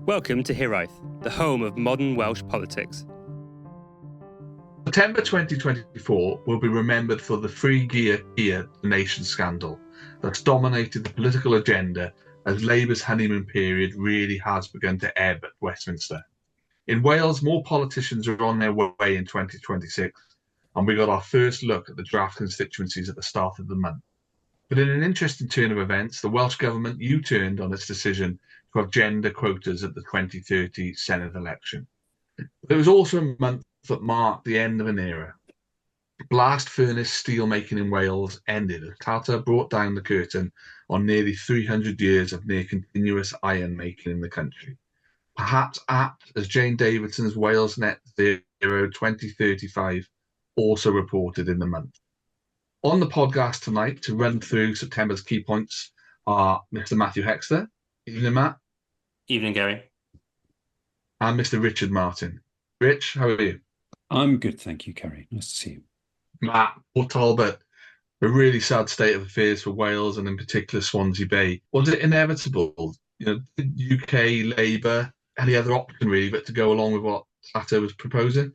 Welcome to Hiraeth, the home of modern Welsh politics. September 2024 will be remembered for the free gear donation scandal that's dominated the political agenda as Labour's honeymoon period really has begun to ebb at Westminster. In Wales, more politicians are on their way in 2026, and we got our first look at the draft constituencies at the start of the month. But in an interesting turn of events, the Welsh Government U-turned on its decision to have gender quotas at the 2030 Senedd election. But it was also a month that marked the end of an era. Blast furnace steel making in Wales ended as Tata brought down the curtain on nearly 300 years of near continuous iron making in the country. Perhaps apt as Jane Davidson's Wales Net Zero 2035 also reported in the month. On the podcast tonight to run through September's key points are Mr. Matthew Hexter. Evening, Matt. Evening, Gary. And Mr. Richard Martin. Rich, how are you? I'm good, thank you, Gary. Nice to see you. Matt, Port Talbot, a really sad state of affairs for Wales and in particular Swansea Bay. Was it inevitable? Did UK Labour any other option really but to go along with what Tata was proposing?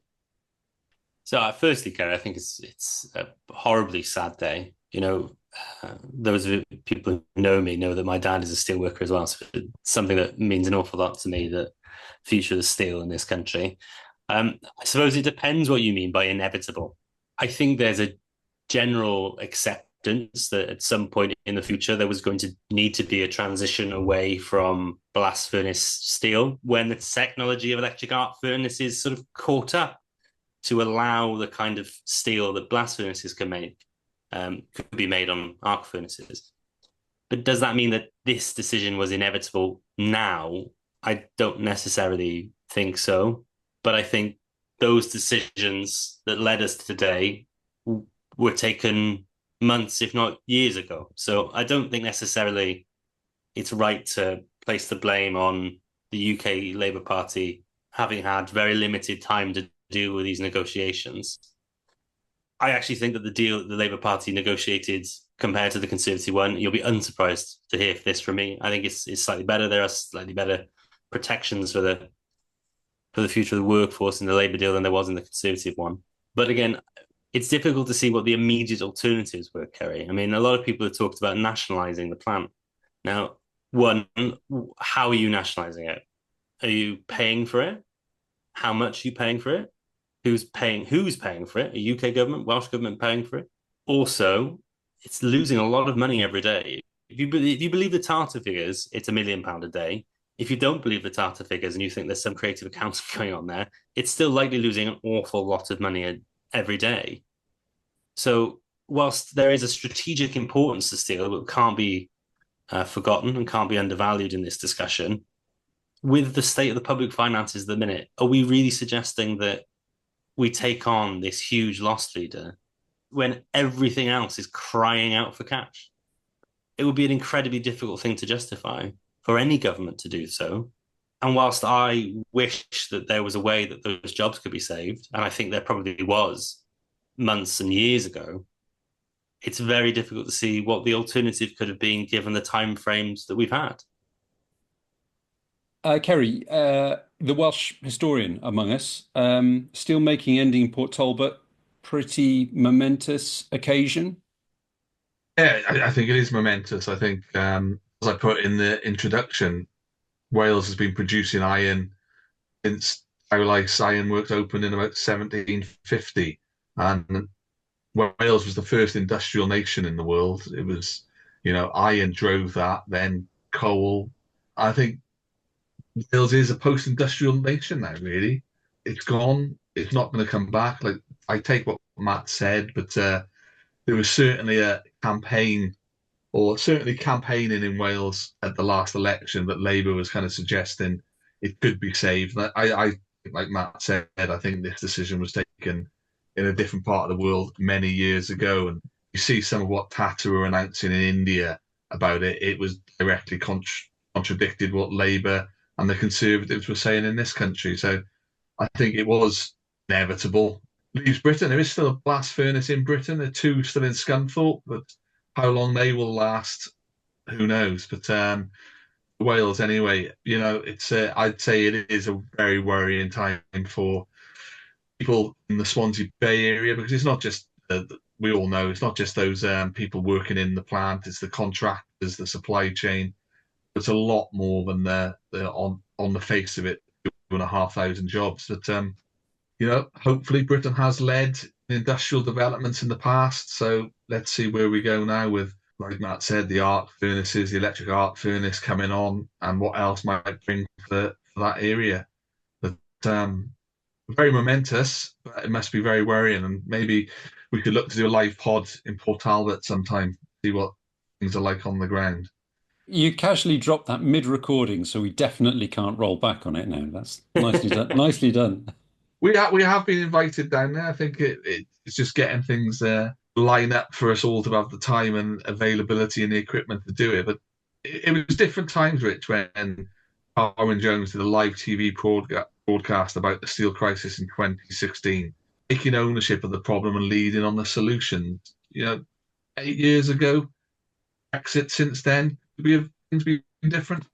So, firstly, Gary, I think it's a horribly sad day. Those people who know me know that my dad is a steel worker as well. So it's something that means an awful lot to me, the future of steel in this country. I suppose it depends what you mean by inevitable. I think there's a general acceptance that at some point in the future there was going to need to be a transition away from blast furnace steel when the technology of electric arc furnaces sort of caught up to allow the kind of steel that blast furnaces can make could be made on arc furnaces. But does that mean that this decision was inevitable now? I don't necessarily think so. But I think those decisions that led us to today were taken months, if not years ago. So I don't think necessarily it's right to place the blame on the UK Labour Party having had very limited time to deal with these negotiations. I actually think that the deal that the Labour Party negotiated compared to the Conservative one, you'll be unsurprised to hear this from me. I think it's slightly better. There are slightly better protections for the future of the workforce in the Labour deal than there was in the Conservative one. But again, it's difficult to see what the immediate alternatives were, Kerry. I mean, a lot of people have talked about nationalising the plant. Now, one, how are you nationalising it? Are you paying for it? How much are you paying for it? Who's paying for it? A UK government, Welsh government paying for it? Also, it's losing a lot of money every day. If you believe the Tata figures, it's £1 million a day. If you don't believe the Tata figures and you think there's some creative accounting going on there, it's still likely losing an awful lot of money every day. So whilst there is a strategic importance to steel that can't be forgotten and can't be undervalued in this discussion, with the state of the public finances at the minute, are we really suggesting that we take on this huge loss leader when everything else is crying out for cash? It would be an incredibly difficult thing to justify for any government to do so. And whilst I wish that there was a way that those jobs could be saved, and I think there probably was months and years ago, it's very difficult to see what the alternative could have been given the timeframes that we've had. Kerry, the Welsh historian among us, steelmaking ending in Port Talbot, pretty momentous occasion. Yeah, I think it is momentous. I think, as I put in the introduction, Wales has been producing iron since Towlais Iron Works opened in about 1750. And Wales was the first industrial nation in the world. It was, iron drove that, then coal. I think Wales is a post-industrial nation now, really. It's gone. It's not going to come back. Like, I take what Matt said, but there was certainly a campaign, or certainly campaigning in Wales at the last election, that Labour was kind of suggesting it could be saved. And I like Matt said, I think this decision was taken in a different part of the world many years ago. And you see some of what Tata were announcing in India about it. It was directly contradicted what Labour and the Conservatives were saying in this country. So I think it was inevitable. Leaves Britain. There is still a blast furnace in Britain. There are two still in Scunthorpe, but how long they will last, who knows? But Wales anyway. It's I'd say it is a very worrying time for people in the Swansea Bay area, because it's not just we all know it's not just those people working in the plant, it's the contractors, the supply chain. It's a lot more than the on the face of it, 2,500 jobs that hopefully Britain has led industrial developments in the past. So let's see where we go now with, like Matt said, the arc furnaces, the electric arc furnace coming on, and what else might bring for that area. But very momentous, but it must be very worrying. And maybe we could look to do a live pod in Port Talbot sometime, see what things are like on the ground. You casually dropped that mid-recording, so we definitely can't roll back on it now. That's nicely done. Nicely done. We have been invited down there. I think it's just getting things line up for us all to have the time and availability and the equipment to do it. But it was different times, Rich, when Carwyn Jones did a live TV broadcast about the steel crisis in 2016, taking ownership of the problem and leading on the solution. 8 years ago, Brexit since then, things been different?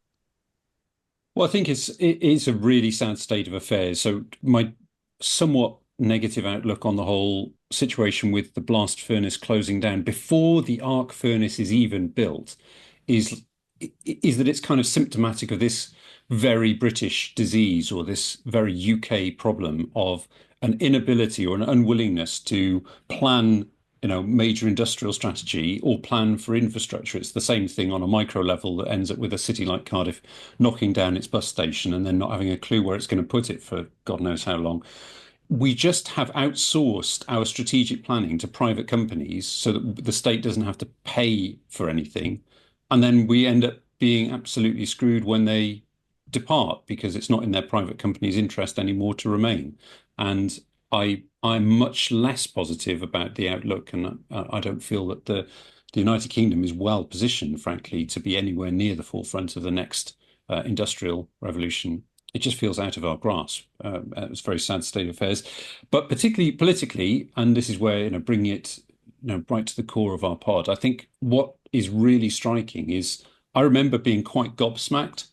Well, I think it's a really sad state of affairs. So my somewhat negative outlook on the whole situation with the blast furnace closing down before the arc furnace is even built is that it's kind of symptomatic of this very British disease, or this very UK problem of an inability or an unwillingness to plan major industrial strategy or plan for infrastructure. It's the same thing on a micro level that ends up with a city like Cardiff knocking down its bus station and then not having a clue where it's going to put it for God knows how long. We just have outsourced our strategic planning to private companies so that the state doesn't have to pay for anything. And then we end up being absolutely screwed when they depart, because it's not in their private company's interest anymore to remain. And I'm much less positive about the outlook, and I don't feel that the United Kingdom is well positioned, frankly, to be anywhere near the forefront of the next industrial revolution. It just feels out of our grasp. It's a very sad state of affairs, but particularly politically, and this is where bringing it right to the core of our pod. I think what is really striking is I remember being quite gobsmacked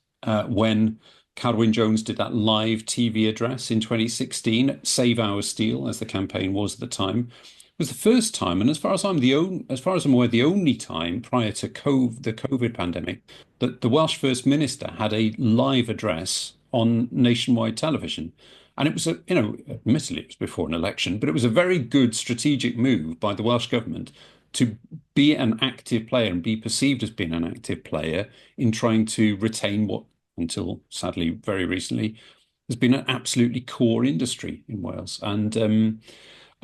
when Carwyn Jones did that live TV address in 2016, Save Our Steel, as the campaign was at the time. It was the first time, and as far as I'm aware, the only time prior to the COVID pandemic that the Welsh First Minister had a live address on nationwide television. And it was admittedly it was before an election, but it was a very good strategic move by the Welsh government to be an active player and be perceived as being an active player in trying to retain what, until sadly very recently, has been an absolutely core industry in Wales. And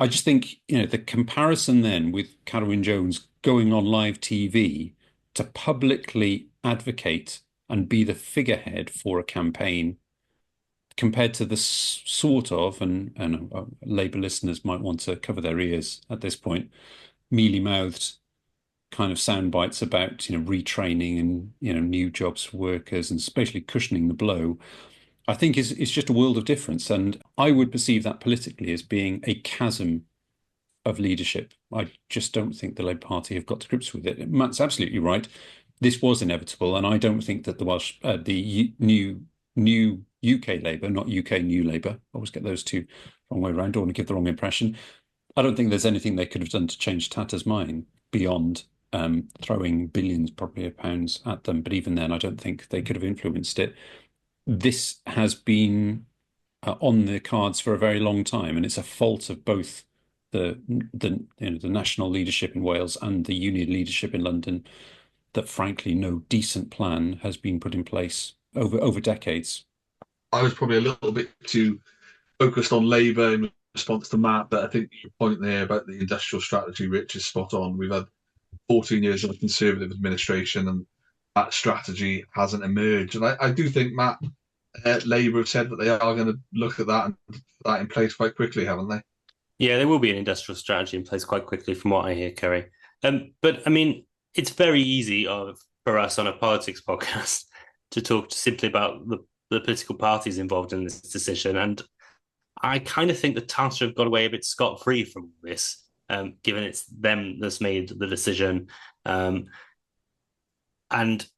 I just think, the comparison then with Carwyn Jones going on live TV to publicly advocate and be the figurehead for a campaign, compared to the sort of, and Labour listeners might want to cover their ears at this point, mealy-mouthed kind of sound bites about retraining and new jobs for workers and especially cushioning the blow, I think is just a world of difference. And I would perceive that politically as being a chasm of leadership. I just don't think the Labour Party have got to grips with it. Matt's absolutely right. This was inevitable, and I don't think that the new UK Labour, not UK New Labour, I always get those two wrong way around, don't want to give the wrong impression. I don't think there's anything they could have done to change Tata's mind beyond throwing billions, probably of pounds at them. But even then, I don't think they could have influenced it. This has been on the cards for a very long time, and it's a fault of both the national leadership in Wales and the union leadership in London that, frankly, no decent plan has been put in place over decades. I was probably a little bit too focused on Labour in response to Matt, but I think your point there about the industrial strategy, Rich, is spot on. We've had 14 years of a Conservative administration, and that strategy hasn't emerged. And I do think, Matt, Labour have said that they are going to look at that and put that in place quite quickly, haven't they? Yeah, there will be an industrial strategy in place quite quickly, from what I hear, Kerry. But I mean, it's very easy for us on a politics podcast to talk simply about the political parties involved in this decision. And I kind of think the Tata have got away a bit scot-free from this, given it's them that's made the decision. And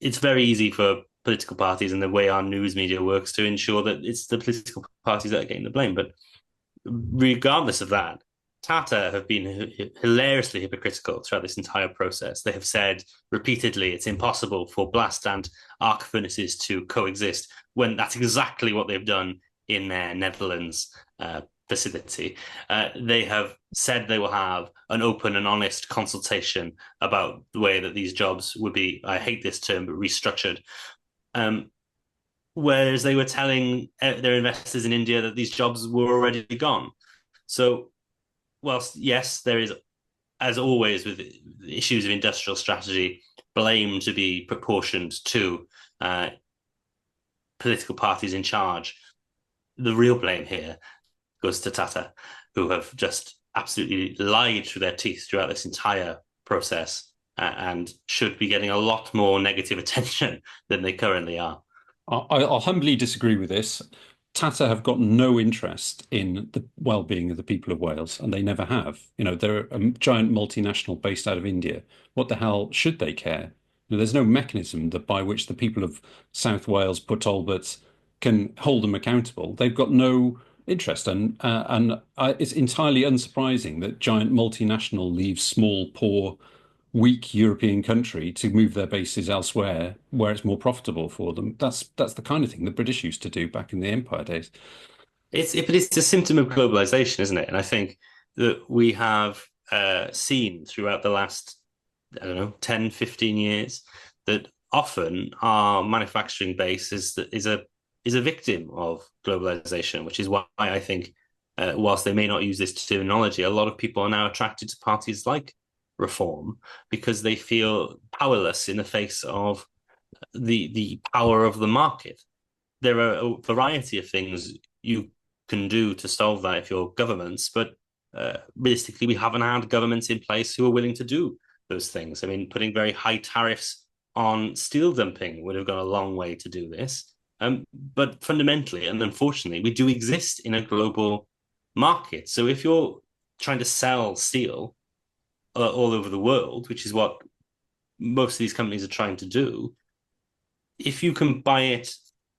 it's very easy for political parties and the way our news media works to ensure that it's the political parties that are getting the blame. But regardless of that, Tata have been hilariously hypocritical throughout this entire process. They have said repeatedly it's impossible for blast and arc furnaces to coexist, when that's exactly what they've done in their Netherlands facility. They have said they will have an open and honest consultation about the way that these jobs would be, I hate this term, but restructured. Whereas they were telling their investors in India that these jobs were already gone. So, whilst, yes, there is, as always with issues of industrial strategy, blame to be proportioned to political parties in charge, the real blame here goes to Tata, who have just absolutely lied through their teeth throughout this entire process and should be getting a lot more negative attention than they currently are. I'll humbly disagree with this. Tata have got no interest in the well-being of the people of Wales, and they never have. They're a giant multinational based out of India. What the hell should they care? There's no mechanism by which the people of South Wales, Port Talbot, can hold them accountable. They've got no interest, and it's entirely unsurprising that giant multinational leaves small, poor, weak European country to move their bases elsewhere where it's more profitable for them. That's the kind of thing the British used to do back in the Empire days. But it's a symptom of globalization, isn't it? And I think that we have seen throughout the last, 10, 15 years, that often our manufacturing base is a victim of globalization, which is why I think, whilst they may not use this terminology, a lot of people are now attracted to parties like Reform, because they feel powerless in the face of the power of the market. There are a variety of things you can do to solve that if you're governments, but realistically, we haven't had governments in place who are willing to do those things. I mean, putting very high tariffs on steel dumping would have gone a long way to do this. But fundamentally, and unfortunately, we do exist in a global market. So if you're trying to sell steel all over the world, which is what most of these companies are trying to do, if you can buy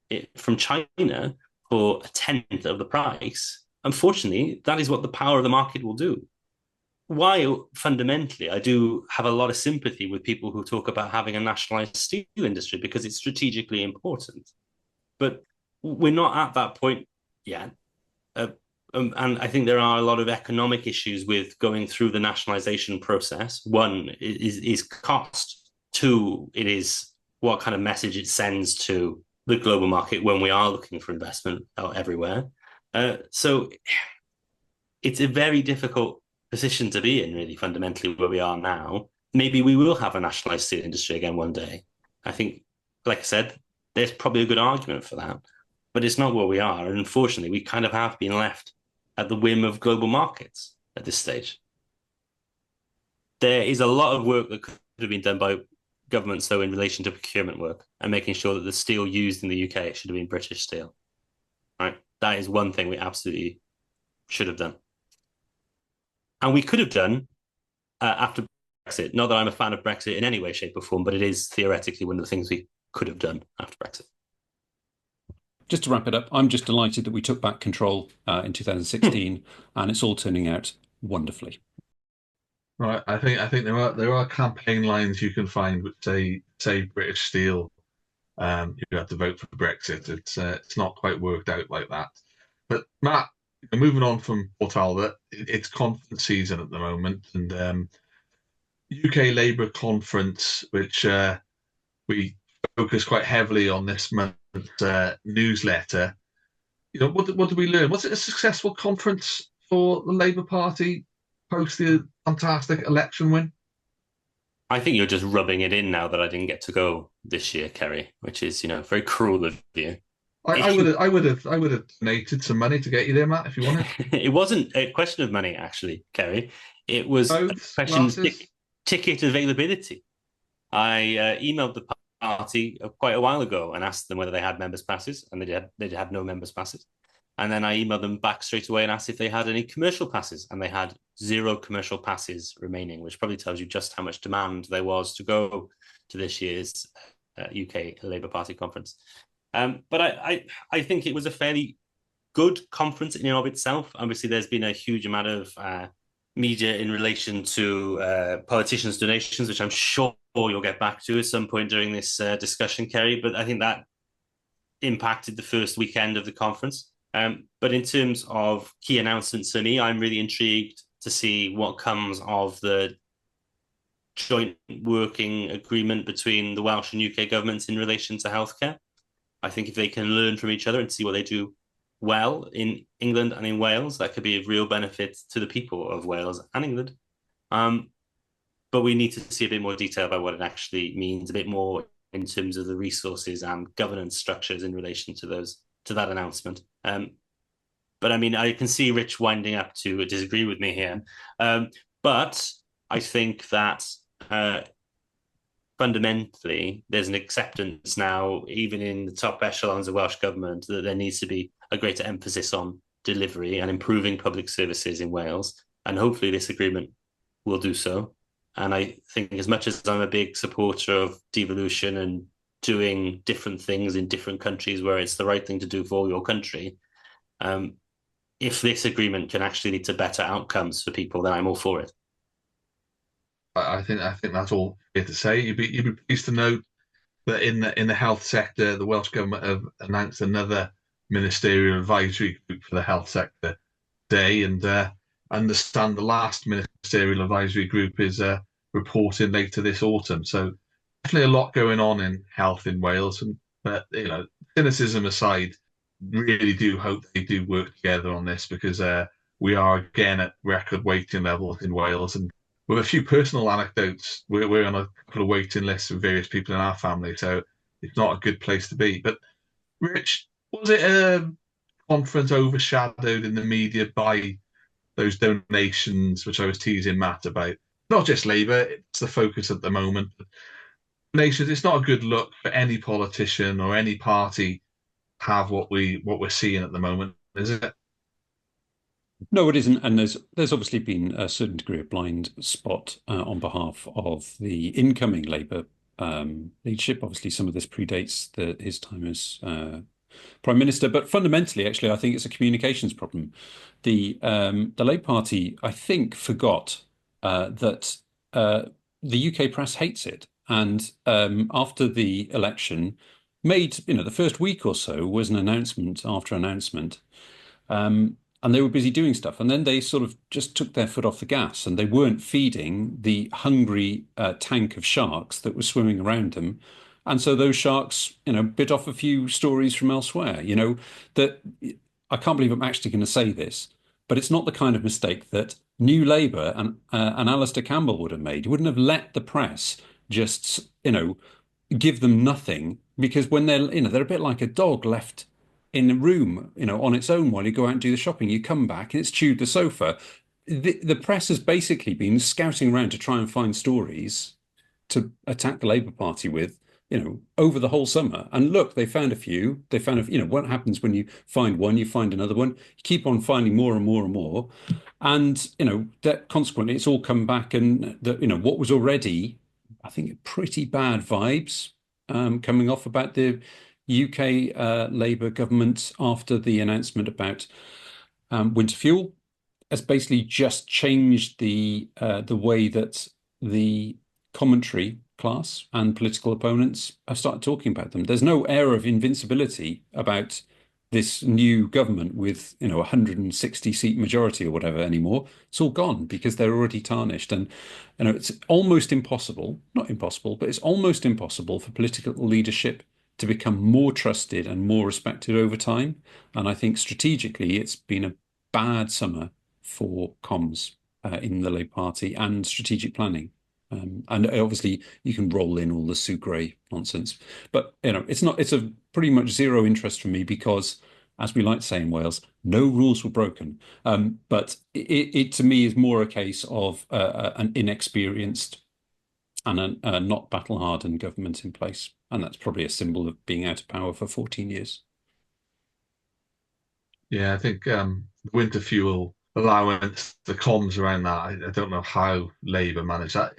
it from China for a tenth of the price, unfortunately, that is what the power of the market will do. While fundamentally, I do have a lot of sympathy with people who talk about having a nationalized steel industry because it's strategically important. But we're not at that point yet. And I think there are a lot of economic issues with going through the nationalization process. One is cost. Two, it is what kind of message it sends to the global market when we are looking for investment everywhere. So it's a very difficult position to be in, really, fundamentally, where we are now. Maybe we will have a nationalized steel industry again one day. I think, like I said, there's probably a good argument for that, but it's not where we are. And unfortunately, we kind of have been left at the whim of global markets at this stage. There is a lot of work that could have been done by governments, though, in relation to procurement work and making sure that the steel used in the UK should have been British steel. Right? That is one thing we absolutely should have done. And we could have done after Brexit. Not that I'm a fan of Brexit in any way, shape, or form, but it is theoretically one of the things we could have done after Brexit. Just to wrap it up, I'm just delighted that we took back control in 2016, and it's all turning out wonderfully. Right, I think there are campaign lines you can find which say British Steel. You have to vote for Brexit. It's not quite worked out like that. But Matt, moving on from Port Talbot, it's conference season at the moment, and UK Labour Conference, which we focus quite heavily on this month's newsletter. What did we learn? Was it a successful conference for the Labour Party post the fantastic election win? I think you're just rubbing it in now that I didn't get to go this year, Kerry, which is, very cruel of you. I would have donated some money to get you there, Matt, if you wanted. It wasn't a question of money, actually, Kerry. It was a question of ticket availability. I emailed the party quite a while ago and asked them whether they had members' passes, and they had no members' passes. And then I emailed them back straight away and asked if they had any commercial passes, and they had 0 commercial passes remaining, which probably tells you just how much demand there was to go to this year's UK Labour Party conference. But I think it was a fairly good conference in and of itself. Obviously, there's been a huge amount of media in relation to politicians' donations, which I'm sure you'll get back to at some point during this discussion, Kerry. But I think that impacted the first weekend of the conference. But in terms of key announcements for me, I'm really intrigued to see what comes of the joint working agreement between the Welsh and UK governments in relation to healthcare. I think if they can learn from each other and see what they do well in England and in Wales, that could be of real benefit to the people of Wales and England. But we need to see a bit more detail about what it actually means, a bit more in terms of the resources and governance structures in relation to that announcement. But I mean, I can see Rich winding up to disagree with me here. But I think that fundamentally, there's an acceptance now, even in the top echelons of Welsh government, that there needs to be a greater emphasis on delivery and improving public services in Wales. And hopefully this agreement will do so. And I think as much as I'm a big supporter of devolution and doing different things in different countries where it's the right thing to do for your country, if this agreement can actually lead to better outcomes for people, then I'm all for it. I think that's all fair to say. You'd be pleased to note that in the health sector, the Welsh government have announced another ministerial advisory group for the health sector today, and understand the last ministerial advisory group is reporting later this autumn. So definitely a lot going on in health in Wales. And but cynicism aside, really do hope they do work together on this, because we are again at record waiting levels in Wales. And with a few personal anecdotes, we're on a couple of waiting lists with various people in our family, so it's not a good place to be. But Rich, was it a conference overshadowed in the media by those donations, which I was teasing Matt about? Not just Labour, it's the focus at the moment. Donations, it's not a good look for any politician or any party to have what we're seeing at the moment, is it? No, it isn't, and there's obviously been a certain degree of blind spot on behalf of the incoming Labour leadership. Obviously, some of this predates his time as Prime Minister, but fundamentally, actually, I think it's a communications problem. The Labour Party, I think, forgot that the UK press hates it, and after the election, made the first week or so was an announcement after announcement. And they were busy doing stuff. And then they sort of just took their foot off the gas, and they weren't feeding the hungry tank of sharks that was swimming around them. And so those sharks, bit off a few stories from elsewhere, that I can't believe I'm actually going to say this, but it's not the kind of mistake that New Labour and Alistair Campbell would have made. You wouldn't have let the press just, give them nothing, because when they're a bit like a dog left in a room, on its own while you go out and do the shopping. You come back and it's chewed the sofa. The press has basically been scouting around to try and find stories to attack the Labour Party with, over the whole summer. And look, they found a few. They found, what happens when you find one, you find another one. You keep on finding more and more and more. And, that consequently, it's all come back, and what was already, I think, pretty bad vibes coming off about the UK Labour government after the announcement about winter fuel has basically just changed the way that the commentary class and political opponents have started talking about them. There's no air of invincibility about this new government with 160-seat majority or whatever anymore. It's all gone because they're already tarnished. And it's almost impossible, not impossible, but it's almost impossible for political leadership to become more trusted and more respected over time. And I think strategically, it's been a bad summer for comms in the Labour Party and strategic planning. And obviously, you can roll in all the Sue Gray nonsense, but it's a pretty much zero interest from me, because, as we like to say in Wales, no rules were broken. But it to me is more a case of an inexperienced and a not battle-hardened government in place. And that's probably a symbol of being out of power for 14 years. Yeah, I think the winter fuel allowance, the comms around that, I don't know how Labour managed that.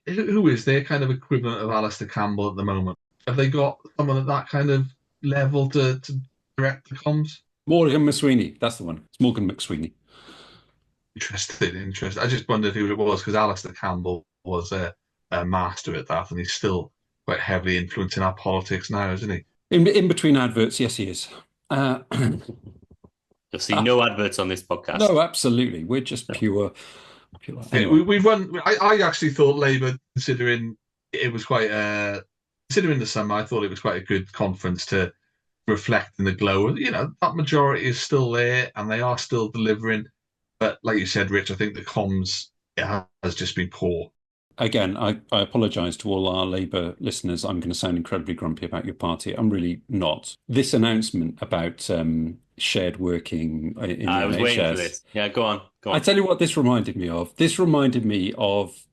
Who is their kind of equivalent of Alistair Campbell at the moment? Have they got someone at that kind of level to direct the comms? Morgan McSweeney, that's the one. It's Morgan McSweeney. Interesting. I just wondered who it was because Alistair Campbell was a master at that, and he's still quite heavily influencing our politics now, isn't he? In between adverts, yes, he is. You'll see no adverts on this podcast. No, absolutely. We're just pure. Anyway. We've won. I actually thought Labour, considering it was quite considering the summer, I thought it was quite a good conference to reflect in the glow. You know, that majority is still there, and they are still delivering. But like you said, Rich, I think the comms has just been poor. Again, I apologise to all our Labour listeners. I'm going to sound incredibly grumpy about your party. I'm really not. This announcement about shared working in the I was NHS, waiting for this. Yeah, go on. I tell you what this reminded me of. This reminded me of,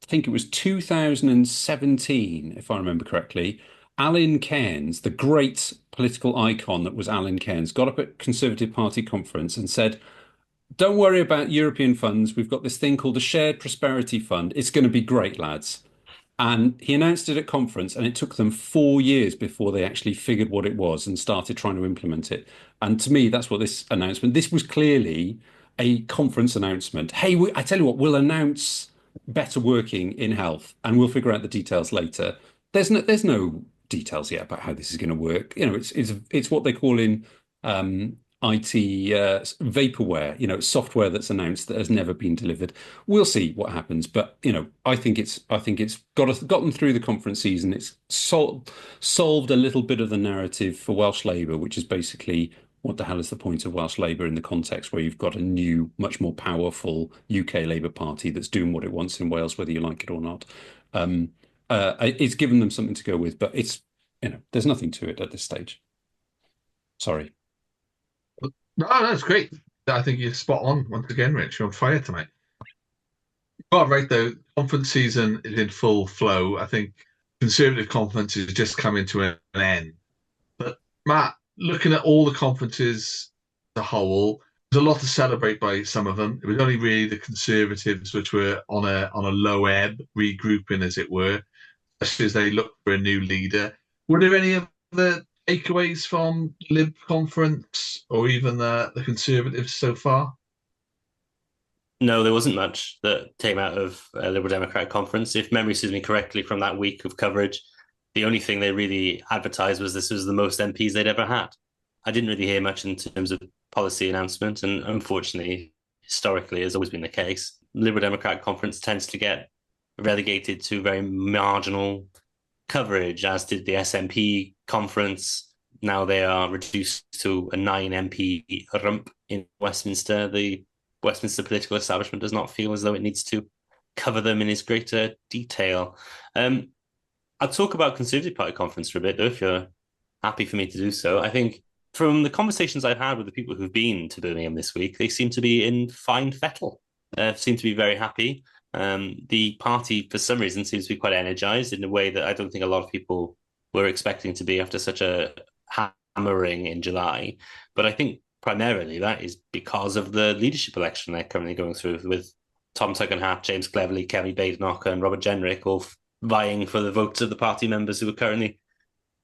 I think it was 2017, if I remember correctly. Alan Cairns, the great political icon that was Alan Cairns, got up at Conservative Party conference and said, don't worry about European funds. We've got this thing called a Shared Prosperity Fund. It's going to be great, lads. And he announced it at conference, and it took them 4 years before they actually figured what it was and started trying to implement it. And to me, that's what this was clearly a conference announcement. Hey, I tell you what, we'll announce better working in health, and we'll figure out the details later. There's no details yet about how this is going to work. You know, it's what they call in IT vaporware, software that's announced that has never been delivered. We'll see what happens, but I think it's gotten through the conference season. It's solved a little bit of the narrative for Welsh Labour, which is basically what the hell is the point of Welsh Labour in the context where you've got a new, much more powerful UK Labour Party that's doing what it wants in Wales, whether you like it or not. It's given them something to go with, but there's nothing to it at this stage. Sorry. No, that's great. I think you're spot on once again, Rich. You're on fire tonight. Oh, right, though. Conference season is in full flow. I think Conservative conference is just coming to an end. But Matt, looking at all the conferences as a whole, there's a lot to celebrate by some of them. It was only really the Conservatives which were on a low ebb, regrouping as it were, especially as they look for a new leader. Were there any of the takeaways from Lib conference or even the Conservatives so far? No, there wasn't much that came out of a Liberal Democrat conference. If memory serves me correctly from that week of coverage, the only thing they really advertised was this was the most MPs they'd ever had. I didn't really hear much in terms of policy announcement, and unfortunately, historically, has always been the case. Liberal Democrat conference tends to get relegated to very marginal coverage, as did the SNP conference. Now they are reduced to a 9 MP rump in Westminster. The Westminster political establishment does not feel as though it needs to cover them in its greater detail. I'll talk about Conservative Party conference for a bit, though, if you're happy for me to do so. I think from the conversations I've had with the people who've been to Birmingham this week, they seem to be in fine fettle. Seem to be very happy. The party, for some reason, seems to be quite energised in a way that I don't think a lot of people were expecting to be after such a hammering in July. But I think primarily that is because of the leadership election they're currently going through, with Tom Tugendhat, James Cleverly, Kemi Badenoch and Robert Jenrick all vying for the votes of the party members who are currently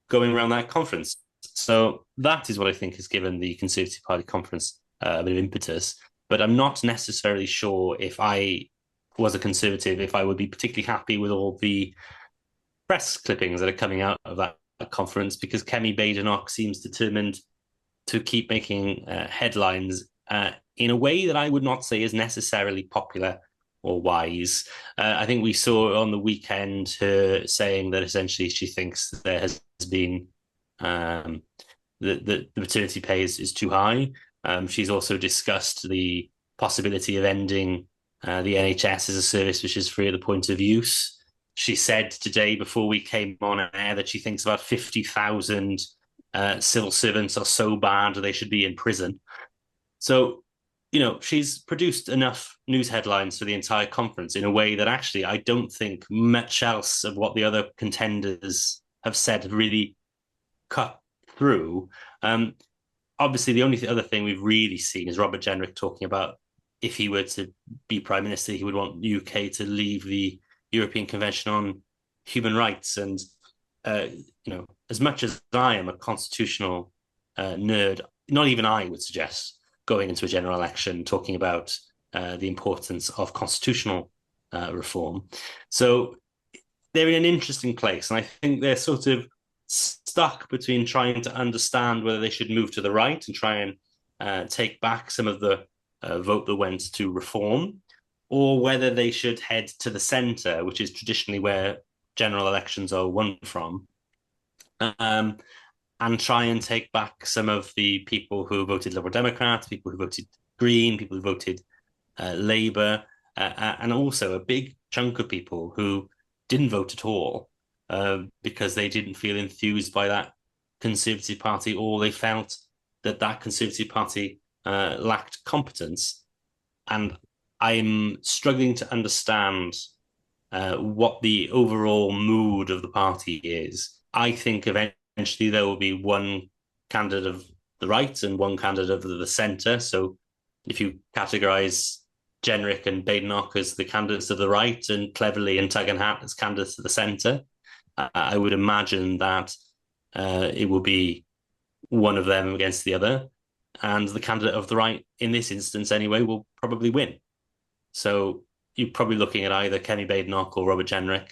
going around that conference. So that is what I think has given the Conservative Party conference a bit of impetus. But I'm not necessarily sure, if I was a Conservative, if I would be particularly happy with all the press clippings that are coming out of that conference, because Kemi Badenoch seems determined to keep making headlines in a way that I would not say is necessarily popular or wise. I think we saw on the weekend her saying that essentially she thinks there has been the maternity pay is too high. She's also discussed the possibility of ending the NHS as a service which is free at the point of use. She said today, before we came on air, that she thinks about 50,000 civil servants are so bad they should be in prison. So, she's produced enough news headlines for the entire conference in a way that actually I don't think much else of what the other contenders have said really cut through. Obviously, the only other thing we've really seen is Robert Jenrick talking about, if he were to be Prime Minister, he would want the UK to leave the European Convention on Human Rights. And as much as I am a constitutional nerd, not even I would suggest going into a general election talking about the importance of constitutional reform. So they're in an interesting place, and I think they're sort of stuck between trying to understand whether they should move to the right and try and take back some of the vote that went to reform, or whether they should head to the centre, which is traditionally where general elections are won from, and try and take back some of the people who voted Liberal Democrat, people who voted Green, people who voted Labour, and also a big chunk of people who didn't vote at all because they didn't feel enthused by that Conservative Party, or they felt that that Conservative Party lacked competence. And I'm struggling to understand what the overall mood of the party is. I think eventually there will be one candidate of the right and one candidate of the centre. So if you categorise Jenrick and Badenoch as the candidates of the right and Cleverly and Tugendhat as candidates of the centre, I would imagine that it will be one of them against the other. And the candidate of the right, in this instance anyway, will probably win. So you're probably looking at either Kemi Badenoch or Robert Jenrick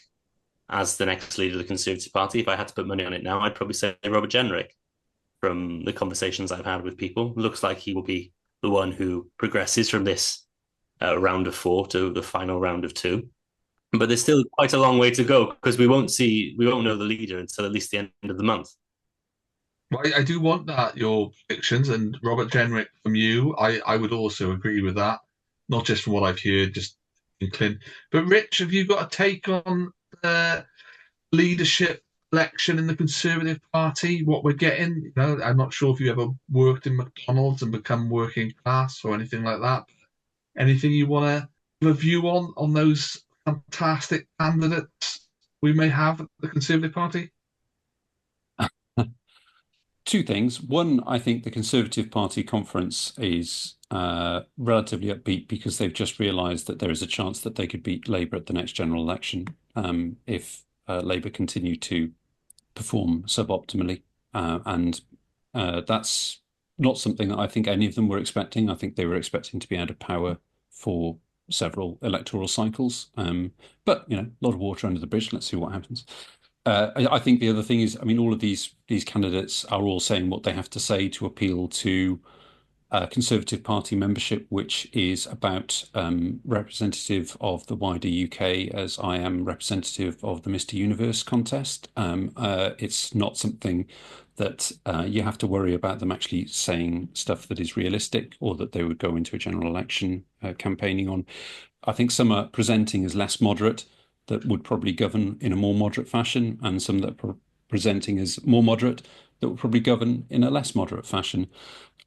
as the next leader of the Conservative Party. If I had to put money on it now, I'd probably say Robert Jenrick. From the conversations I've had with people, it looks like he will be the one who progresses from this round of 4 to the final round of 2. But there's still quite a long way to go, because we won't know the leader until at least the end of the month. Well, I do want that, your predictions, and Robert Jenrick from you. I would also agree with that, not just from what I've heard, just in Clint. But Rich, have you got a take on the leadership election in the Conservative Party? What we're getting? I'm not sure if you ever worked in McDonald's and become working class or anything like that. Anything you want to give a view on those fantastic candidates we may have at the Conservative Party? Two things. One, I think the Conservative Party conference is relatively upbeat because they've just realised that there is a chance that they could beat Labour at the next general election if Labour continue to perform suboptimally. And that's not something that I think any of them were expecting. I think they were expecting to be out of power for several electoral cycles. But, a lot of water under the bridge. Let's see what happens. I think the other thing is, all of these candidates are all saying what they have to say to appeal to Conservative Party membership, which is about representative of the wider UK, as I am representative of the Mr. Universe contest. It's not something that you have to worry about them actually saying stuff that is realistic or that they would go into a general election campaigning on. I think some are presenting as less moderate, that would probably govern in a more moderate fashion, and some that are presenting as more moderate that would probably govern in a less moderate fashion.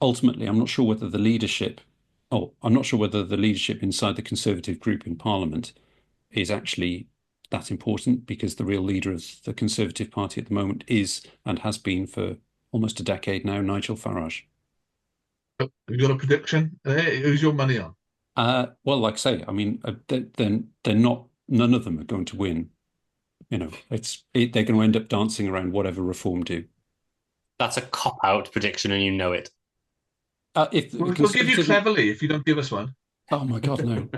Ultimately, I'm not sure whether the leadership inside the Conservative group in Parliament is actually that important, because the real leader of the Conservative Party at the moment is, and has been for almost a decade now, Nigel Farage. Have you got a prediction? Who's your money on? Well, like I say, they're not. None of them are going to win. They're going to end up dancing around whatever reform do. That's a cop-out prediction, and you know it. We'll give you cleverly if you don't give us one. Oh my God, no.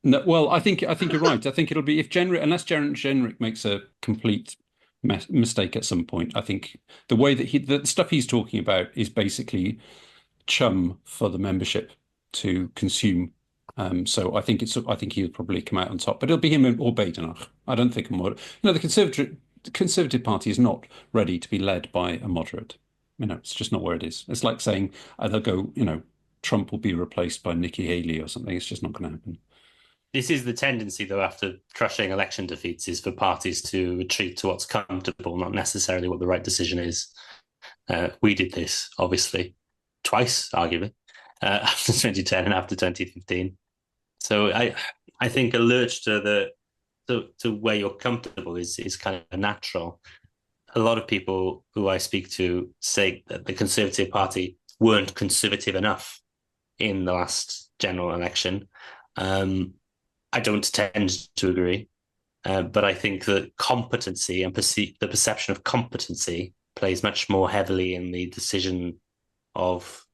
No. Well, I think you're right. I think it'll be unless Jenrick makes a complete mistake at some point. I think the way that the stuff he's talking about is basically chum for the membership to consume. So I think he'll probably come out on top, but it'll be him or Badenoch. I don't think the Conservative Party is not ready to be led by a moderate. It's just not where it is. It's like saying they'll go, Trump will be replaced by Nikki Haley or something. It's just not going to happen. This is the tendency, though, after crushing election defeats, is for parties to retreat to what's comfortable, not necessarily what the right decision is. We did this, obviously, twice, arguably, after 2010 and after 2015. So I think a lurch to where you're comfortable is kind of natural. A lot of people who I speak to say that the Conservative Party weren't conservative enough in the last general election. I don't tend to agree. But I think that competency and the perception of competency plays much more heavily in the decision of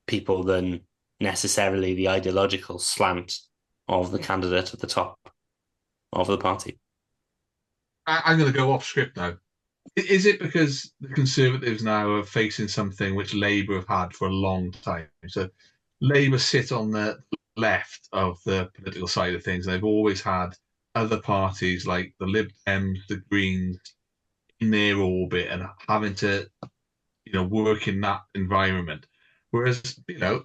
people than necessarily the ideological slant of the candidate at the top of the party. I'm going to go off script now. Is it because the Conservatives now are facing something which Labour have had for a long time? So Labour sit on the left of the political side of things. They've always had other parties like the Lib Dems, the Greens in their orbit and having to, work in that environment. Whereas, we're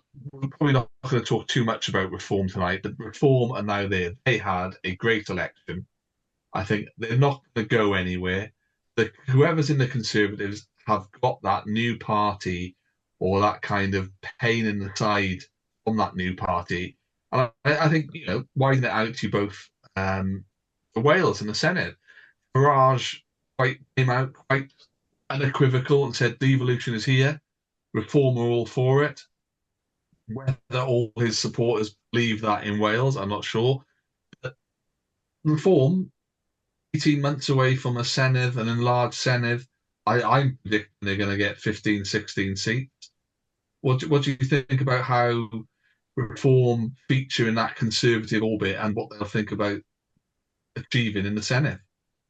probably not going to talk too much about Reform tonight, but Reform are now there. They had a great election. I think they're not going to go anywhere. Whoever's in the Conservatives have got that new party or that kind of pain in the side from that new party. And I think, widen it out to both for Wales and the Senate. Farage came out quite unequivocal and said devolution is here. Reform are all for it. Whether all his supporters believe that in Wales, I'm not sure. But Reform, 18 months away from a Senedd, an enlarged Senedd, I'm predicting they're going to get 15, 16 seats. What do you think about how Reform feature in that Conservative orbit and what they'll think about achieving in the Senedd?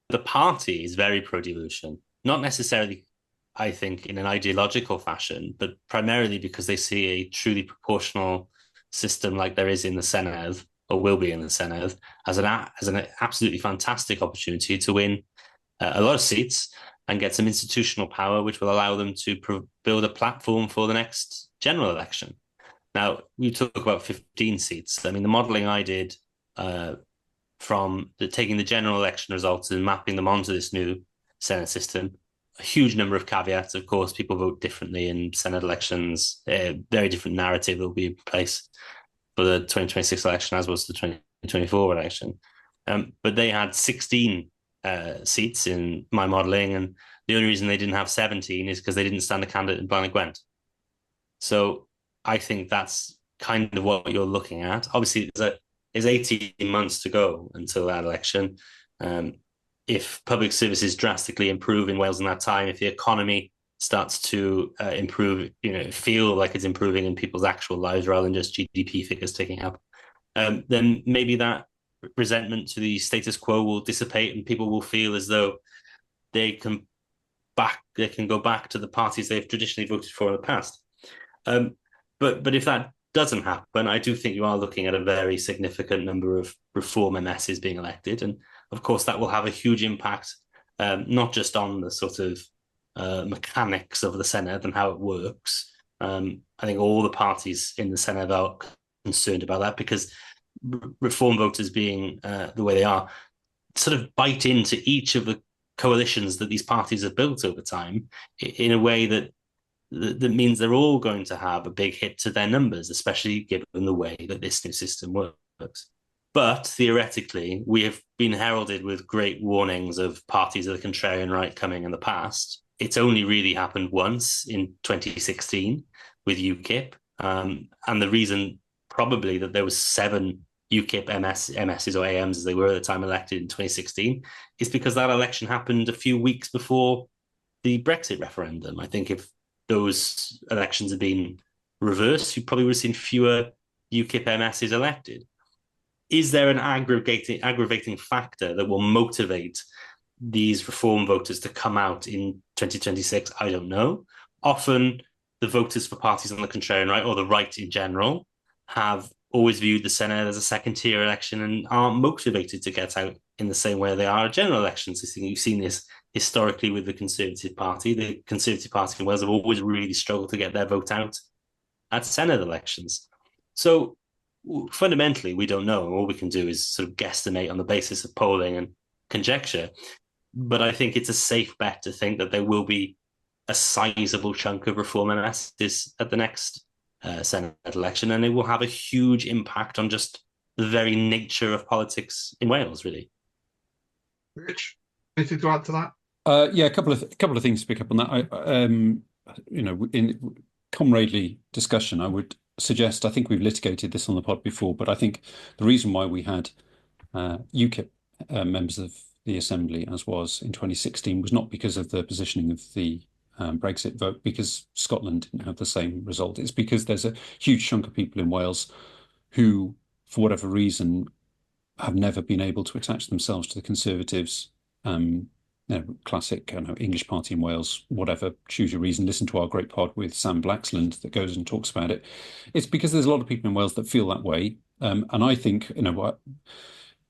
The party is very pro-devolution, not necessarily, I think, in an ideological fashion, but primarily because they see a truly proportional system like there is in the Senedd, or will be in the Senedd, as an absolutely fantastic opportunity to win a lot of seats and get some institutional power, which will allow them to build a platform for the next general election. Now, you talk about 15 seats. I mean, the modelling I did from taking the general election results and mapping them onto this new Senedd system, a huge number of caveats. Of course, people vote differently in Senedd elections. Very different narrative will be in place for the 2026 election as was the 2024 election. But they had 16 seats in my modelling, and the only reason they didn't have 17 is because they didn't stand a candidate in Blaenau Gwent. So I think that's kind of what you're looking at. Obviously, there's 18 months to go until that election. If public services drastically improve in Wales in that time, if the economy starts to improve, feel like it's improving in people's actual lives rather than just GDP figures ticking up, then maybe that resentment to the status quo will dissipate and people will feel as though they can go back to the parties they've traditionally voted for in the past. But if that doesn't happen, I do think you are looking at a very significant number of Reform MSs being elected. And of course, that will have a huge impact, not just on the sort of mechanics of the Senedd and how it works. I think all the parties in the Senedd are concerned about that because Reform voters being the way they are, sort of bite into each of the coalitions that these parties have built over time in a way that means they're all going to have a big hit to their numbers, especially given the way that this new system works. But theoretically, we have been heralded with great warnings of parties of the contrarian right coming in the past. It's only really happened once in 2016 with UKIP. And the reason probably that there was 7 UKIP MSs or AMs as they were at the time elected in 2016 is because that election happened a few weeks before the Brexit referendum. I think if those elections had been reversed, you probably would have seen fewer UKIP MSs elected. Is there an aggravating factor that will motivate these Reform voters to come out in 2026? I don't know. Often the voters for parties on the contrarian right, or the right in general, have always viewed the Senedd as a second-tier election and aren't motivated to get out in the same way they are at general elections. I think you've seen this historically with the Conservative Party. The Conservative Party in Wales have always really struggled to get their vote out at Senedd elections. So fundamentally, we don't know. All we can do is sort of guesstimate on the basis of polling and conjecture. But I think it's a safe bet to think that there will be a sizable chunk of Reform MSs at the next Senedd election, and it will have a huge impact on just the very nature of politics in Wales, really. Rich, anything to add to that? Yeah, a couple of things to pick up on that. In comradely discussion, I would suggest, I think we've litigated this on the pod before, but I think the reason why we had UKIP members of the Assembly, as was in 2016, was not because of the positioning of the Brexit vote, because Scotland didn't have the same result. It's because there's a huge chunk of people in Wales who, for whatever reason, have never been able to attach themselves to the Conservatives, classic English party in Wales, whatever, choose your reason. Listen to our great pod with Sam Blaxland that goes and talks about it. It's because there's a lot of people in Wales that feel that way. And I think,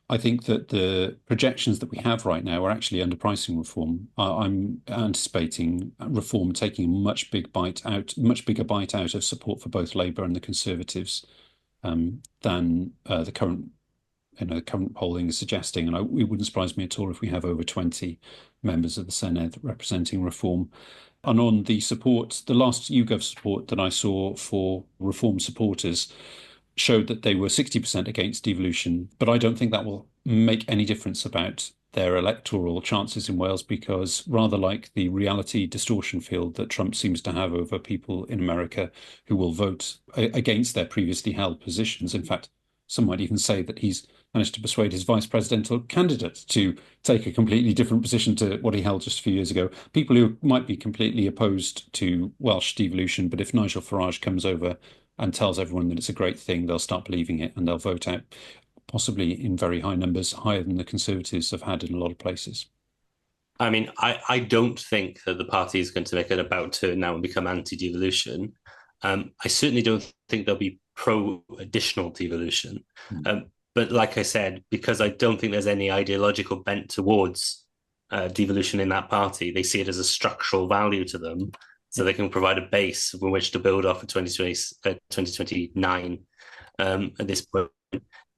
I think that the projections that we have right now are actually underpricing reform. I'm anticipating reform taking a much bigger bite out of support for both Labour and the Conservatives than the current polling is suggesting. And it wouldn't surprise me at all if we have over 20 members of the Senedd representing reform. And on the support, the last YouGov support that I saw for reform supporters showed that they were 60% against devolution, but I don't think that will make any difference about their electoral chances in Wales, because rather like the reality distortion field that Trump seems to have over people in America who will vote against their previously held positions. In fact, some might even say that he's managed to persuade his vice presidential candidate to take a completely different position to what he held just a few years ago. People who might be completely opposed to Welsh devolution, but if Nigel Farage comes over and tells everyone that it's a great thing, they'll start believing it and they'll vote out, possibly in very high numbers, higher than the Conservatives have had in a lot of places. I mean, I don't think that the party is going to make an about turn now and become anti-devolution. I certainly don't think they'll be pro-additional devolution. But like I said, because I don't think there's any ideological bent towards devolution in that party, they see it as a structural value to them, so they can provide a base from which to build off for 2029 at this point.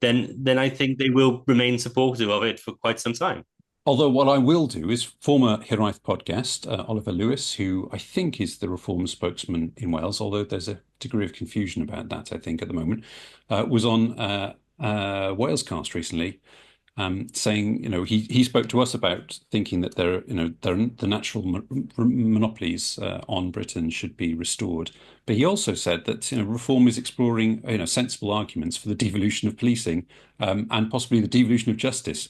Then I think they will remain supportive of it for quite some time. Although what I will do is former Hiraeth podcast, Oliver Lewis, who I think is the Reform spokesman in Wales, although there's a degree of confusion about that, I think, at the moment, was on Walescast recently, saying, he spoke to us about thinking that the natural monopolies on Britain should be restored. But he also said that Reform is exploring sensible arguments for the devolution of policing and possibly the devolution of justice,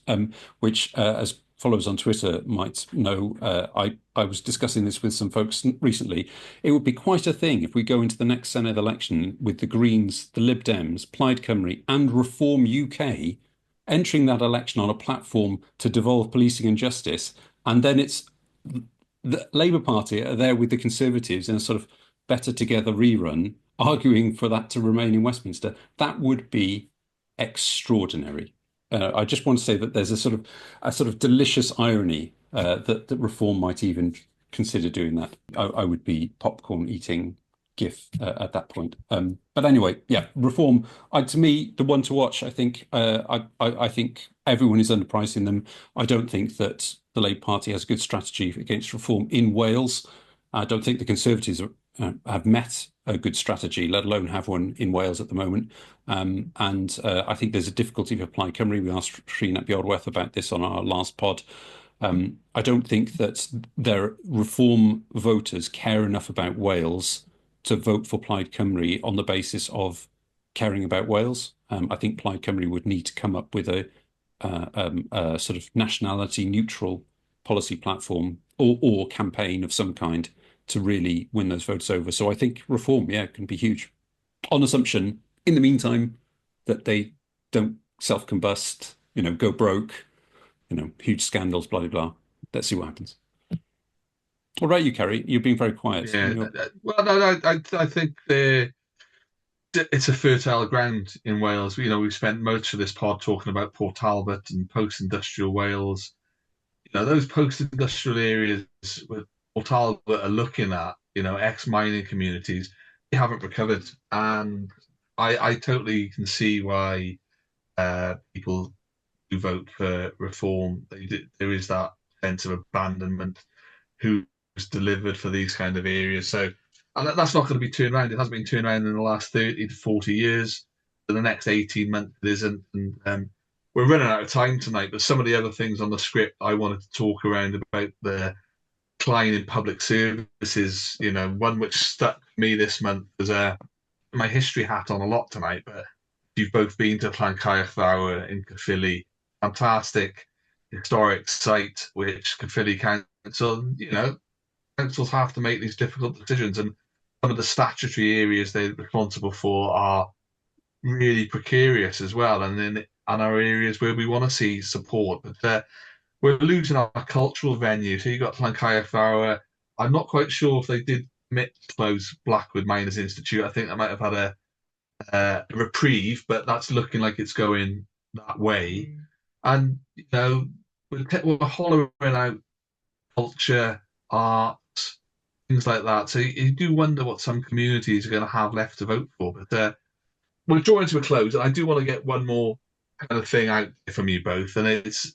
which, as followers on Twitter might know, I was discussing this with some folks recently. It would be quite a thing if we go into the next Senedd election with the Greens, the Lib Dems, Plaid Cymru and Reform UK entering that election on a platform to devolve policing and justice, and then it's the Labour Party are there with the Conservatives in a sort of better together rerun, arguing for that to remain in Westminster. That would be extraordinary. I just want to say that there's a sort of delicious irony that Reform might even consider doing that. I would be popcorn eating GIF at that point. But anyway, yeah, Reform. To me, the one to watch. I think. I think everyone is underpricing them. I don't think that the Labour Party has a good strategy against Reform in Wales. I don't think the Conservatives have met a good strategy, let alone have one in Wales at the moment. And I think there's a difficulty with Plaid Cymru. We asked Shreen Abiodwerth about this on our last pod. I don't think that their Reform voters care enough about Wales to vote for Plaid Cymru on the basis of caring about Wales. I think Plaid Cymru would need to come up with a sort of nationality neutral policy platform or campaign of some kind to really win those votes over. So I think Reform, can be huge, on assumption, in the meantime, that they don't self-combust, go broke, huge scandals, blah, blah, blah. Let's see what happens. What about you, Kerry? You've been very quiet. Yeah, well, no, I think it's a fertile ground in Wales. We've spent most of this pod talking about Port Talbot and post-industrial Wales. Those post-industrial areas where Port Talbot are looking at, ex-mining communities, they haven't recovered. And I totally can see why people who vote for Reform, there is that sense of abandonment. Who's delivered for these kind of areas? So, and that's not going to be turned around. It hasn't been turned around in the last 30 to 40 years. For the next 18 months, it isn't. And we're running out of time tonight, but some of the other things on the script I wanted to talk around about the decline in public services, one which stuck me this month was my history hat on a lot tonight, but you've both been to Llancairn in Caerphilly, fantastic historic site which Caerphilly Council, councils have to make these difficult decisions, and some of the statutory areas they're responsible for are really precarious as well, and are areas where we want to see support. But we're losing our cultural venue. So you got Llancaia. I'm not quite sure if they did admit to close Blackwood Miners Institute. I think they might have had a reprieve, but that's looking like it's going that way. And we're hollowing out culture, art, things like that. So you do wonder what some communities are going to have left to vote for. But we're drawing to a close, and I do want to get one more kind of thing out from you both, and it's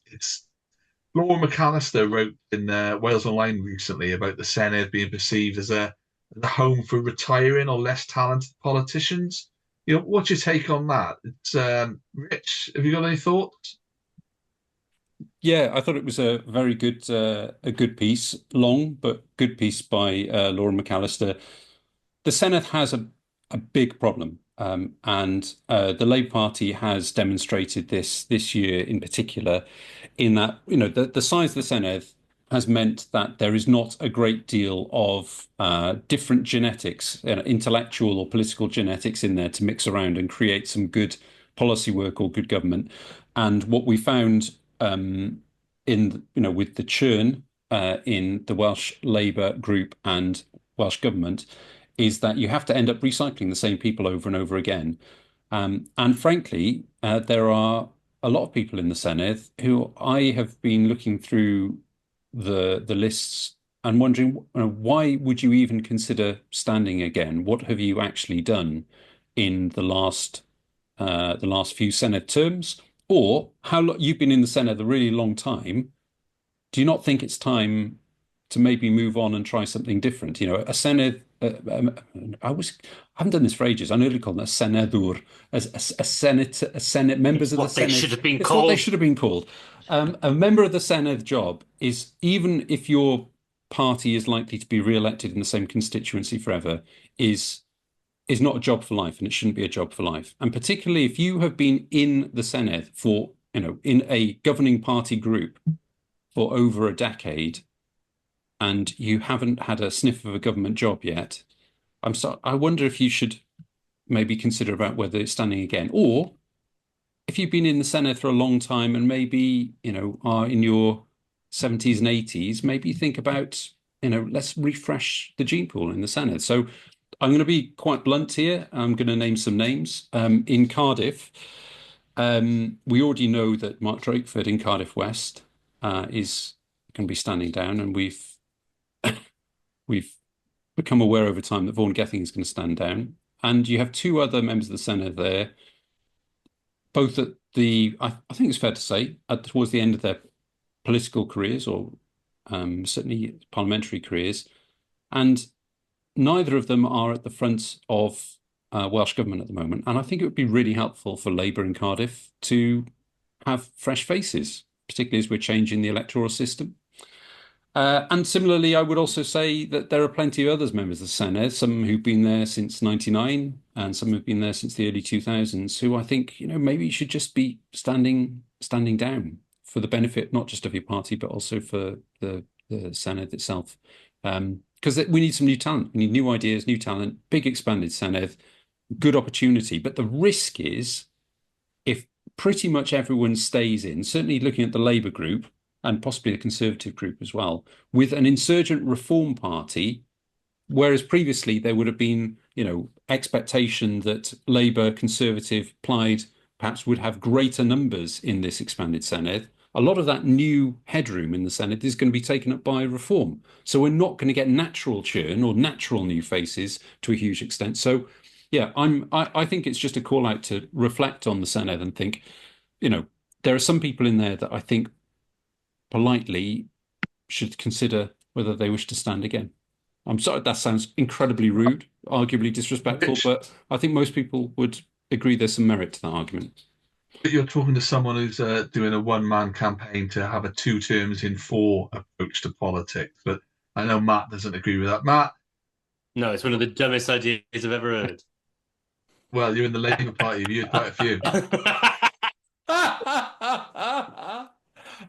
Laura McAllister wrote in Wales Online recently about the Senedd being perceived as a home for retiring or less talented politicians. What's your take on that? It's Rich. Have you got any thoughts? Yeah, I thought it was a very good piece, long but good piece by Laura McAllister. The Senedd has a big problem, and the Labour Party has demonstrated this year in particular, in that the size of the Senedd has meant that there is not a great deal of different genetics, intellectual or political genetics in there to mix around and create some good policy work or good government. And what we found with the churn in the Welsh Labour group and Welsh government is that you have to end up recycling the same people over and over again. And frankly, there are a lot of people in the Senedd who I have been looking through the lists and wondering, why would you even consider standing again? What have you actually done in the last few Senedd terms? Or you've been in the Senedd a really long time. Do you not think it's time to maybe move on and try something different? A Senedd. I haven't done this for ages. I nearly call them a Senedwr, a Senate members of the Senedd. Should have been It's called. what they should have been called. A member of the Senedd job is, even if your party is likely to be re-elected in the same constituency forever, is not a job for life, and it shouldn't be a job for life. And particularly if you have been in the Senedd for, in a governing party group for over a decade, and you haven't had a sniff of a government job yet, I wonder if you should maybe consider about whether it's standing again. Or if you've been in the Senedd for a long time and maybe, are in your 70s and 80s, maybe think about, let's refresh the gene pool in the Senedd. So I'm going to be quite blunt here. I'm going to name some names. In Cardiff, we already know that Mark Drakeford in Cardiff West is going to be standing down, and we've become aware over time that Vaughan Gething is going to stand down. And you have two other members of the Senedd there, both at I think it's fair to say, towards the end of their political careers, or certainly parliamentary careers. And neither of them are at the front of Welsh government at the moment. And I think it would be really helpful for Labour in Cardiff to have fresh faces, particularly as we're changing the electoral system. And similarly, I would also say that there are plenty of others members of the Senedd, some who've been there since '99 and some who've been there since the early 2000s, who I think, maybe you should just be standing down for the benefit, not just of your party, but also for the Senedd itself. Because we need some new talent. We need new ideas, new talent, big expanded Senedd, good opportunity. But the risk is, if pretty much everyone stays in, certainly looking at the Labour group, and possibly the Conservative group as well, with an insurgent reform party, whereas previously there would have been, expectation that Labour, Conservative, Plaid perhaps would have greater numbers in this expanded Senedd. A lot of that new headroom in the Senedd is going to be taken up by reform. So we're not going to get natural churn or natural new faces to a huge extent. So, yeah, I think it's just a call out to reflect on the Senedd and think, there are some people in there that I think politely should consider whether they wish to stand again. I'm sorry, that sounds incredibly rude, arguably disrespectful, but I think most people would agree there's some merit to that argument. You're talking to someone who's doing a one-man campaign to have a 2 terms in 4 approach to politics, but I know Matt doesn't agree with that. Matt? No, it's one of the dumbest ideas I've ever heard. Well, you're in the Labour Party. You've quite a few.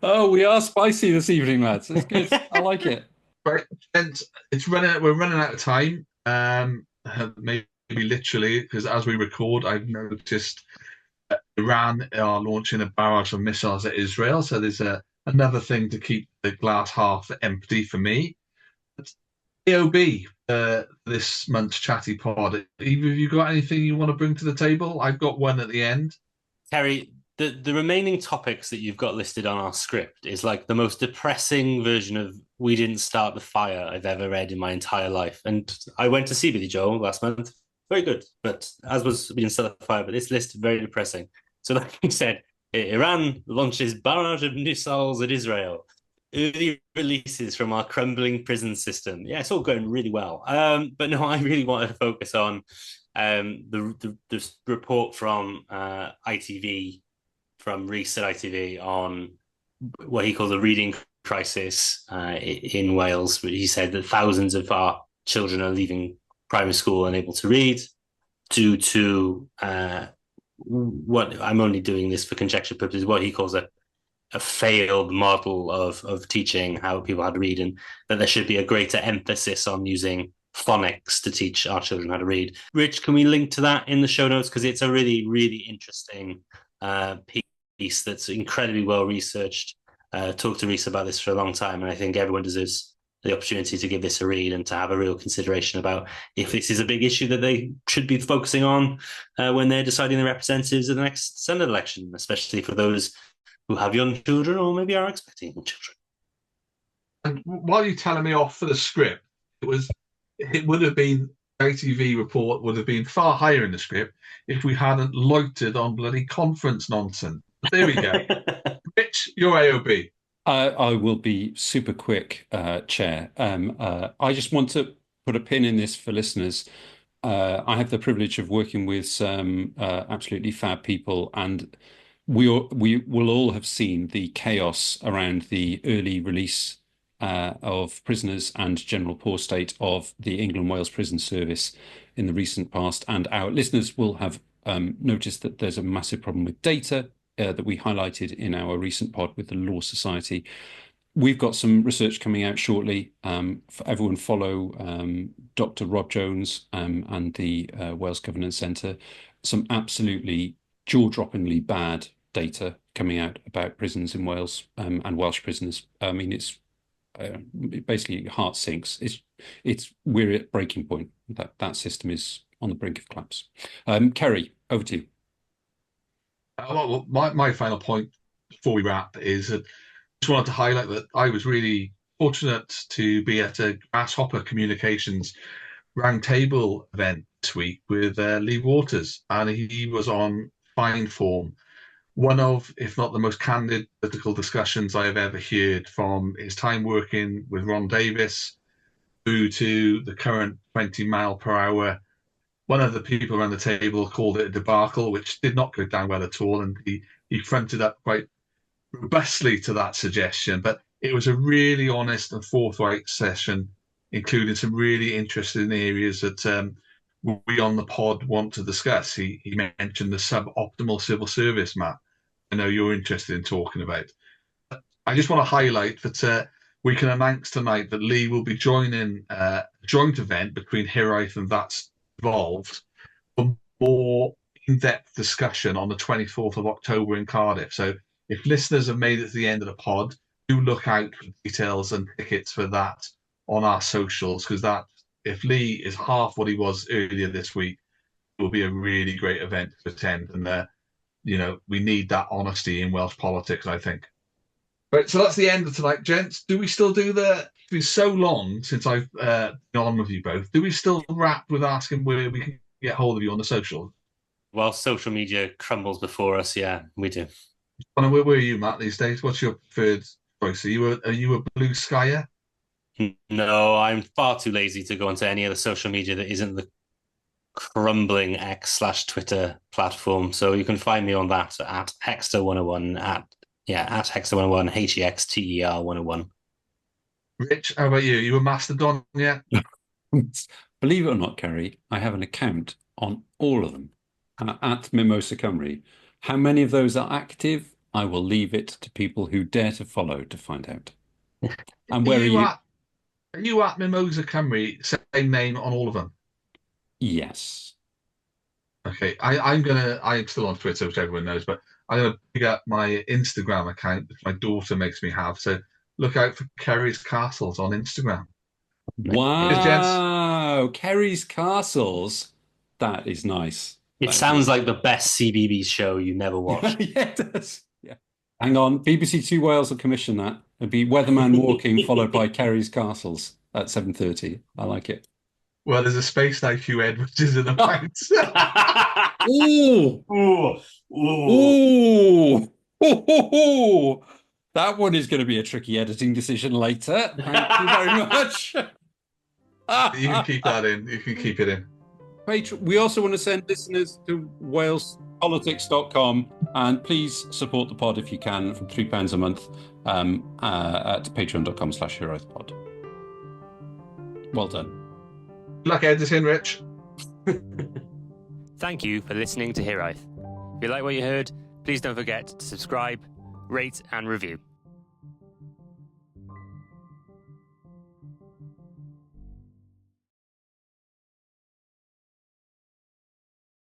Oh, we are spicy this evening, lads. That's good. I like it. Right, and we're running out of time. Maybe literally, because as we record, I've noticed Iran are launching a barrage of missiles at Israel. So there's another thing to keep the glass half empty for me. AOB, this month's chatty pod. Either of you got anything you want to bring to the table? I've got one at the end. Terry, the remaining topics that you've got listed on our script is like the most depressing version of "We Didn't Start the Fire" I've ever read in my entire life. And I went to see Billy Joel last month. Very good, but as was "We Didn't Start the Fire," but this list very depressing. So, like you said, Iran launches barrage of missiles at Israel. Early releases from our crumbling prison system. Yeah, it's all going really well. But no, I really wanted to focus on the report from ITV, from Rees at ITV, on what he calls a reading crisis in Wales. He said that thousands of our children are leaving primary school unable to read due to what I'm only doing this for conjecture purposes, what he calls a failed model of teaching how people had to read, and that there should be a greater emphasis on using phonics to teach our children how to read. Rich, can we link to that in the show notes? Because it's a really, really interesting piece that's incredibly well researched. Talked to Rees about this for a long time, and I think everyone deserves the opportunity to give this a read and to have a real consideration about if this is a big issue that they should be focusing on when they're deciding the representatives of the next Senate election, especially for those who have young children or maybe are expecting young children. And while you're telling me off for the script, it would have been ITV report would have been far higher in the script if we hadn't loitered on bloody conference nonsense. But there we go. Rich, your AOB. I will be super quick, Chair. I just want to put a pin in this for listeners. I have the privilege of working with some absolutely fab people, and we will all have seen the chaos around the early release of prisoners and general poor state of the England Wales Prison Service in the recent past. And our listeners will have noticed that there's a massive problem with data that we highlighted in our recent pod with the Law Society. We've got some research coming out shortly. For everyone follow Dr. Rob Jones and the Wales Governance Centre. Some absolutely jaw-droppingly bad data coming out about prisons in Wales and Welsh prisoners. I mean, it's basically heart sinks. We're at breaking point. That system is on the brink of collapse. Kerry, over to you. Well, my final point before we wrap is that I just wanted to highlight that I was really fortunate to be at a Grasshopper Communications roundtable event this week with Lee Waters, and he was on fine form. One of, if not the most candid political discussions I have ever heard, from his time working with Ron Davis through to the current 20 mile per hour. One of the people around the table called it a debacle, which did not go down well at all, and he fronted up quite robustly to that suggestion. But it was a really honest and forthright session, including some really interesting areas that we on the pod want to discuss. He mentioned the suboptimal civil service map. I know you're interested in talking about. I just want to highlight that we can announce tonight that Lee will be joining a joint event between Hiraeth and That's Evolved for more in-depth discussion on the 24th of October in Cardiff. So if listeners have made it to the end of the pod, do look out for details and tickets for that on our socials, because that, if Lee is half what he was earlier this week, it will be a really great event to attend. And we need that honesty in Welsh politics, I think. Right, so that's the end of tonight, gents. Do we still do it's been so long since I've been on with you both. Do we still wrap with asking where we can get hold of you on the social? Well, social media crumbles before us. Yeah, we do. Where are you, Matt, these days? What's your preferred choice? Are you a blue skyer? No, I'm far too lazy to go onto any other social media that isn't the crumbling X/Twitter platform. So you can find me on that at Hexter101 at Hexter101, HEXTER 101. Rich, how about you? You a Mastodon yet? Believe it or not, Kerry, I have an account on all of them at Mimosa Cymru. How many of those are active? I will leave it to people who dare to follow to find out. And Are where are you? Are you at Mimosa Cymru? Same name on all of them. Yes. Okay, I'm still on Twitter, which everyone knows, but I'm gonna pick up my Instagram account, which my daughter makes me have. So look out for Kerry's Castles on Instagram. Cheers, gents. Wow. Kerry's Castles. That is nice. It That is sounds nice. like the best CBeebies show you never watched. Yeah, it does. Yeah. Hang on. BBC Two Wales will commission that. It'd be Weatherman Walking followed by Kerry's Castles at 7:30. I like it. Well, there's a space now, Hugh Edwards is in the bounce. Ooh. Ooh. Ooh. Ooh. That one is going to be a tricky editing decision later. Thank you very much. You can keep that in. You can keep it in. We also want to send listeners to walespolitics.com, and please support the pod if you can from £3 a month at patreon.com/heroispod. Well done. Good luck editing, Rich. Thank you for listening to Heroith. If you like what you heard, please don't forget to subscribe, rate and review.